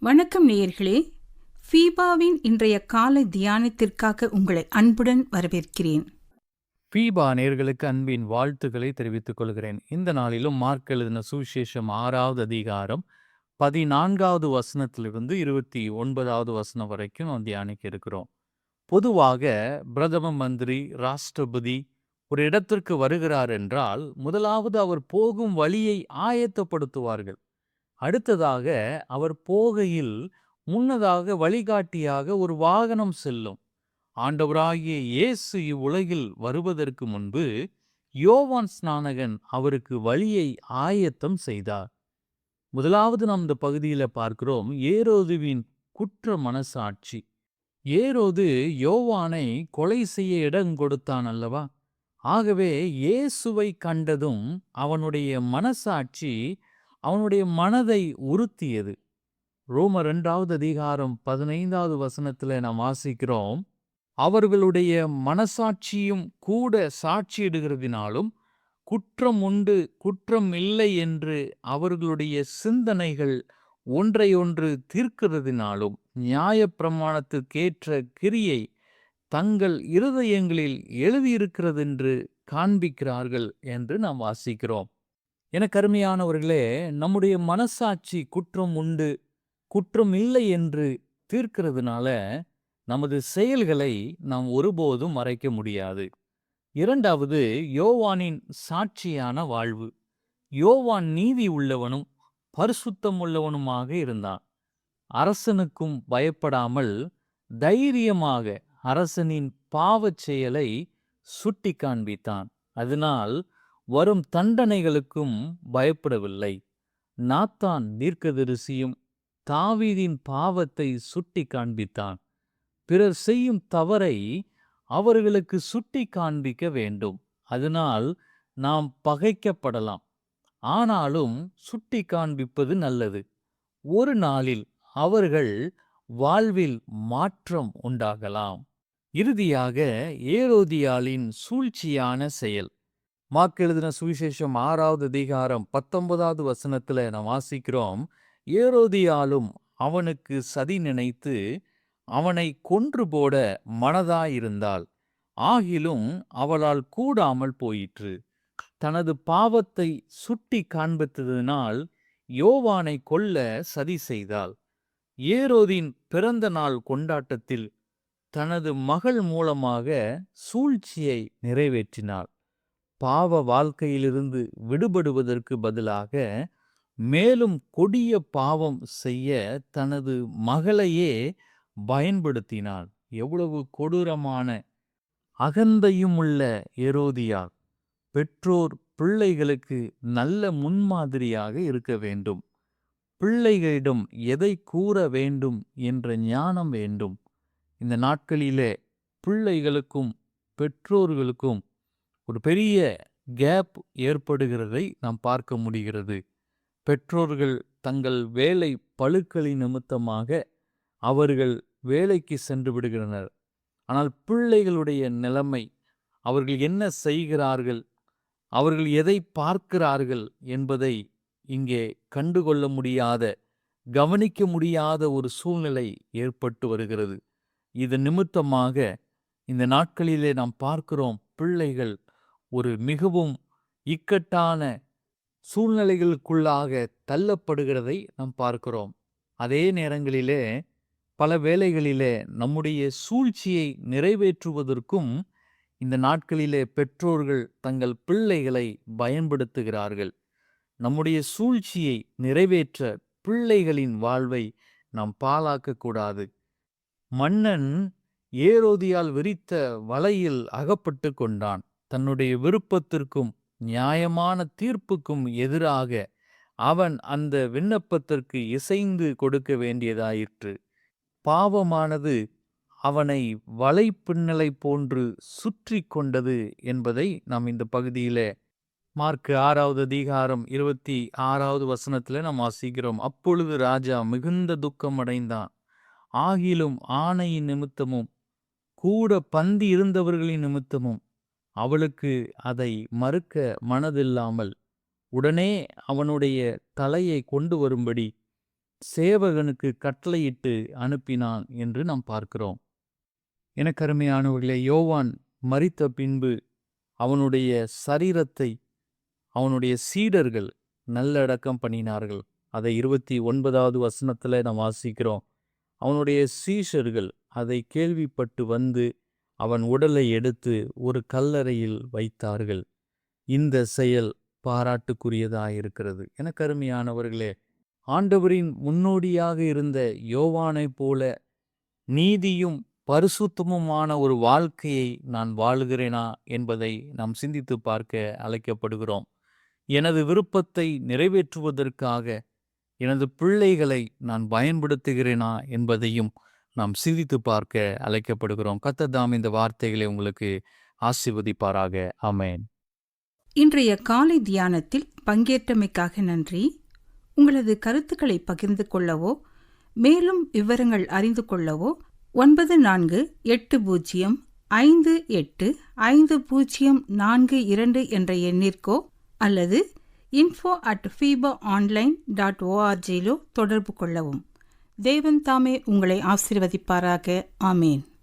வணக்கம் நேயர்களே. ஃபீபாவின் இன்றைய காலை தியானத்திற்காக உங்களை அன்புடன் வரவேற்கிறேன். ஃபீபா நேயர்களுக்கு அன்பின் வாழ்த்துக்களை தெரிவித்துக் கொள்கிறேன். இந்த நாளிலும் மார்க் எழுதின சுவிசேஷம் 6வது அதிகாரம் 14வது வசனத்திலிருந்து 29வது வசனம் வரைக்கும் நாம் தியானிக்க இருக்கிறோம். பொதுவாக பிரதம மந்திரி, ராஷ்டிரபதி ஒரு இடத்திற்கு வருகிறார் என்றால் முதலாவது அவர் போகும் வழியை ஆயத்தப்படுத்துவார்கள். அடுத்ததாக அவர் போகையில் முன்னதாக வழிகாட்டியாக ஒரு வாகனம் செல்லும். ஆண்டவராகிய இயேசு இவ்வுலகில் வருவதற்கு முன்பு யோவான் ஸ்நானகன் அவருக்கு வழியை ஆயத்தம் செய்தார். முதலாவது நாம் இந்த பகுதியில பார்க்கிறோம் ஏரோதுவின் குற்ற மனசாட்சி. ஏரோது யோவானை கொலை செய்ய இடம் கொடுத்தான் அல்லவா? ஆகவே இயேசுவை கண்டதும் அவனுடைய மனசாட்சி அவனுடைய மனதை உறுத்தியது. ரோமர் 2வது அதிகாரம் 15வது வசனத்துல நாம் வாசிக்கிறோம், அவர்களுடைய மனசாட்சியும் கூட சாட்சியிடுகிறதினாலும் குற்றம் உண்டு குற்றம் இல்லை என்று அவர்களுடைய சிந்தனைகள் ஒன்றையொன்று தீர்க்கிறதினாலும் நியாயப்பிரமாணத்திற்கேற்ற கிரியை தங்கள் இருதயங்களில் எழுதியிருக்கிறதென்று காண்பிக்கிறார்கள் என்று நாம் வாசிக்கிறோம். எனக்கு அருமையானவர்களே, நம்முடைய மனசாட்சி குற்றம் உண்டு குற்றம் இல்லை என்று தீர்க்கிறதுனால நமது செயல்களை நாம் ஒருபோதும் மறைக்க முடியாது. இரண்டாவது, யோவானின் சாட்சியான வாழ்வு. யோவான் நீதி உள்ளவனும் பரிசுத்தம் உள்ளவனுமாக இருந்தான். அரசனுக்கும் பயப்படாமல் தைரியமாக அரசனின் பாவச் செயலை சுட்டி காண்பித்தான். அதனால் வரும் தண்டனைகளுக்கும் பயப்படவில்லை. நாத்தான் தீர்க்கதரிசியும் தாவீதின் பாவத்தை சுட்டி காண்பித்தான். பிறர் செய்யும் தவறை அவர்களுக்கு சுட்டி காண்பிக்க வேண்டும். அதனால் நாம் பகைக்கப்படலாம். ஆனாலும் சுட்டி காண்பிப்பது நல்லது. ஒரு நாளில் அவர்கள் வாழ்வில் மாற்றம் உண்டாகலாம். இறுதியாக ஏரோதியாளின் சூழ்ச்சியான செயல். மார்க் எழுதின சுவிசேஷம் 6வது அதிகாரம் 19வது வசனத்துல நாம் வாசிக்கிறோம், ஏரோதியாளும் அவனுக்கு சதி நினைத்து அவனை கொன்று போட மனதாயிருந்தாள். ஆகிலும் அவளால் கூடாமல் போயிற்று. தனது பாவத்தை சுட்டி காண்பித்ததினால் யோவானை கொல்ல சதி செய்தாள். ஏரோதின் பிறந்த நாள் கொண்டாட்டத்தில் தனது மகள் மூலமாக சூழ்ச்சியை நிறைவேற்றினாள். பாவ வாழ்க்கையிலிருந்து விடுபடுவதற்கு பதிலாக மேலும் கொடிய பாவம் செய்ய தனது மகளையே பயன்படுத்தினாள். எவ்வளவு கொடூரமான அகந்தையும் உள்ள ஏரோதியாள்! பெற்றோர் பிள்ளைகளுக்கு நல்ல முன்மாதிரியாக இருக்க வேண்டும். பிள்ளைகளிடம் எதை கூற வேண்டும் என்ற ஞானம் வேண்டும். இந்த நாட்களிலே பிள்ளைகளுக்கும் பெற்றோர்களுக்கும் ஒரு பெரிய கேப் ஏற்படுகிறதை நாம் பார்க்க முடிகிறது. பெற்றோர்கள் தங்கள் வேலை பளுக்களின் நிமித்தமாக அவர்கள் வேலைக்கு சென்று விடுகிறனர். ஆனால் பிள்ளைகளுடைய நிலைமை, அவர்கள் என்ன செய்கிறார்கள், அவர்கள் எதை பார்க்கிறார்கள் என்பதை இங்கே கண்டுகொள்ள முடியாத, கவனிக்க முடியாத ஒரு சூழ்நிலை ஏற்பட்டு வருகிறது. இது நிமித்தமாக இந்த நாட்களிலே நாம் பார்க்கிறோம், பிள்ளைகள் ஒரு மிகவும் இக்கட்டான சூழ்நிலைகளுக்குள்ளாக தள்ளப்படுகிறதை நாம் பார்க்கிறோம். அதே நேரங்களிலே பல வேளைகளிலே நம்முடைய சூழ்ச்சியை நிறைவேற்றுவதற்கும் இந்த நாட்களிலே பெற்றோர்கள் தங்கள் பிள்ளைகளை பயன்படுத்துகிறார்கள். நம்முடைய சூழ்ச்சியை நிறைவேற்ற பிள்ளைகளின் வாழ்வை நாம் பாழாக்கக்கூடாது. மன்னன் ஏரோதியால் விரித்த வலையில் அகப்பட்டு கொண்டான். தன்னுடைய விருப்பத்திற்கும் நியாயமான தீர்ப்புக்கும் எதிராக அவன் அந்த விண்ணப்பத்திற்கு இசைந்து கொடுக்க வேண்டியதாயிற்று. பாவமானது அவனை வலைப்பின்னலை போன்று சுற்றி கொண்டது என்பதை நாம் இந்த பகுதியிலே மார்க் 6வது அதிகாரம் 26வது வசனத்திலே நாம் வாசிக்கிறோம். அப்பொழுது ராஜா மிகுந்த துக்கம் அடைந்தான். ஆகிலும் ஆணையின் நிமித்தமும் கூட பந்தி இருந்தவர்களின் நிமித்தமும் அவளுக்கு அதை மறுக்க மனதில்லாமல் உடனே அவனுடைய தலையை கொண்டு வரும்படி சேவகனுக்கு கட்டளையிட்டு அனுப்பினான் என்று நாம் பார்க்கிறோம். எனக்கு அருமையானவர்களே, யோவான் மரித்த பின்பு அவனுடைய சரீரத்தை அவனுடைய சீடர்கள் நல்லடக்கம் பண்ணினார்கள். அதை 29வது வசனத்தில் நாம் வாசிக்கிறோம். அவனுடைய சீஷர்கள் அதை கேள்விப்பட்டு வந்து அவன் உடலை எடுத்து ஒரு கல்லறையில் வைத்தார்கள். இந்த செயல் பாராட்டுக்குரியதாயிருக்கிறது. எனக்கு அருமையானவர்களே, ஆண்டவரின் முன்னோடியாக இருந்த யோவானைப் போல நீதியும் பரிசுத்தமுமான ஒரு வாழ்க்கையை நான் வாழுகிறேனா என்பதை நாம் சிந்தித்து பார்க்க அழைக்கப்படுகிறோம். எனது விருப்பத்தை நிறைவேற்றுவதற்காக எனது பிள்ளைகளை நான் பயன்படுத்துகிறேனா என்பதையும் நாம் சிந்தித்து பார்க்க அழைக்கப்படுகிறோம். கர்த்தர் தாம் இந்த வார்த்தைகளை உங்களுக்கு ஆசீர்வதிப்பாராக. ஆமென். இன்றைய காலை தியானத்தில் பங்கேற்றமைக்காக நன்றி. உங்களது கருத்துக்களை பகிர்ந்து கொள்ளவோ மேலும் விவரங்கள் அறிந்து கொள்ளவோ 9458505042 என்ற எண்ணிற்கோ அல்லது info@fibaonline.org தொடர்பு கொள்ளவும். தேவன் தாமே உங்களை ஆசீர்வதிப்பாராக. ஆமேன்.